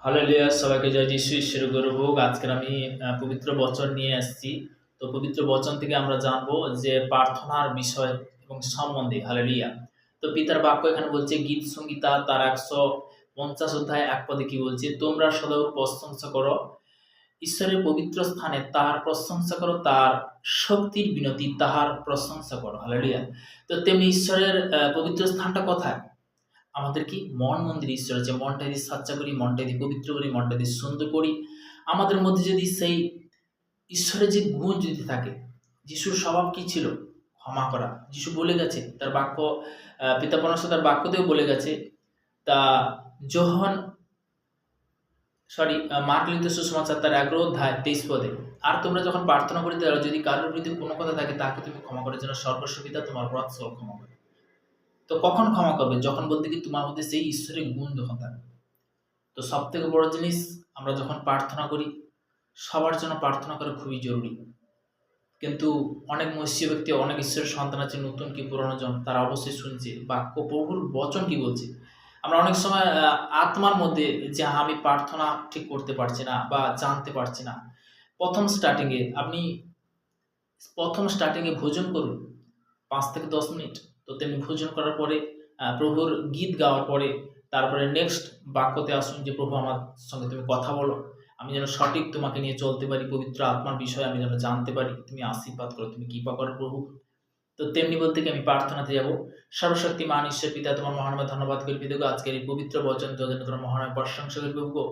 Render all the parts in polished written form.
Hallelujah! সবাইকে জয় যিশু ঈশ্বরের গৌরব হোক। আজকের আমি পবিত্র বচন নিয়ে আসছি। তো পবিত্র বচন থেকে আমরা জানবো যে প্রার্থনার বিষয় এবং সম্বন্ধে। হালেলুয়া! তো পিতার বাক্য এখানে বলছে গীত সংহিতা তার ১৫০ অধ্যায় ১ পদে কি বলছে? তোমরা সদা প্রশংসা করো ঈশ্বরের পবিত্র স্থানে তাহার প্রশংসা করো, তার শক্তির বিনতি তাহার প্রশংসা করো। হালেলুয়া! তো তেমনি ঈশ্বরের পবিত্র স্থানটা কোথায়? আমাদের কি মন মন্দির ঈশ্বর আছে। মনটা যদি সাচ্চা করি, মনটা যদি পবিত্র করি, মনটা যদি সুন্দর করি, আমাদের মধ্যে যদি সেই ঈশ্বরের যে গুণ যদি থাকে, যিশুর স্বভাব কি ছিল? ক্ষমা করা। যিশু বলে গেছে তার বাক্য, পিতা পরমেশ্বর তার বাক্যতেও বলে গেছে। তা যোহন সরি মার্ক লিখিত সুসমাচার তার ১১ অধ্যায় ২৩ পদে, আর তোমরা যখন প্রার্থনা করিতে যাও, যদি কারোর বিরুদ্ধে কোনো কথা থাকে তাহাকে তুমি ক্ষমা করার জন্য সর্বস্ব পিতা তোমার অপরাধ সহ ক্ষমা করে। তো কখন ক্ষমা করবে? যখন বলতে কি তোমার মধ্যে সেই ঈশ্বরের গুণ যখন থাকবে। তো সবথেকে বড় জিনিস, আমরা যখন প্রার্থনা করি, সবার জন্য প্রার্থনা করা খুবই জরুরি। কিন্তু অনেক মসিহ ব্যক্তি, অনেক ঈশ্বরের সন্তান আছে, নতুন কি পুরানো জন, তারা অবশ্যই শুনছে বাক্য, প্রভুর বচন কি বলছে। আমরা অনেক সময় আত্মার মধ্যে যে আমি প্রার্থনা ঠিক করতে পারছি না বা জানতে পারছি না। প্রথম স্টার্টিংয়ে ভোজন করুন ৫ থেকে ১০ মিনিট। তো তেমনি ভোজন করার পরে প্রভুর গীত গাওয়ার পরে তারপরে নেক্সট বাক্যতে আসুন যে প্রভু আমার সঙ্গে তুমি কথা বলো। আমি যেন সঠিক তোমাকে নিয়ে চলতে পারি, পবিত্র আত্মার বিষয়ে আমি যেন জানতে পারি। তুমি আশীর্বাদ করো, তুমি কৃপা করো প্রভু। তো তেমনি বলতে কি আমি প্রার্থনাতে যাব। সর্বশক্তিমান ঈশ্বর পিতা তোমার মহানামে ধন্যবাদ করি পিতাগো, আজকের এই পবিত্র বচন জন্য তোমার মহানামে প্রশংসা করি প্রভুগো।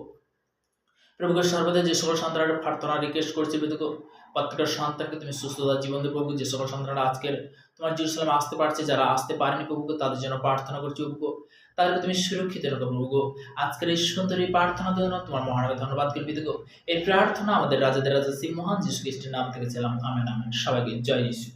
প্রভুকে সর্বদা যে সকল সন্তানরা প্রার্থনা রিকোয়েস্ট করছে প্রভুগো, প্রত্যেকটা সন্তানকে তুমি সুস্থতা জীবন দেবে প্রভু। যে সকল সন্তানরা আজকের তোমার জেরুজালেমে আসতে পারছে, যারা আসতে পারেনি প্রভুগো, তাদের জন্য প্রার্থনা করছি প্রভুগো। তাদেরকে তুমি সুরক্ষিত রাখো প্রভুগো। আজকের এই সুন্দর এই প্রার্থনার জন্য তোমার মহানামে ধন্যবাদ করি পিতাগো। এই প্রার্থনা আমাদের রাজাদের রাজা শ্রী মহান যীশু খ্রিস্টের নাম থেকে চাইলাম, আমেন আমেন। সবাইকে জয় যীশু।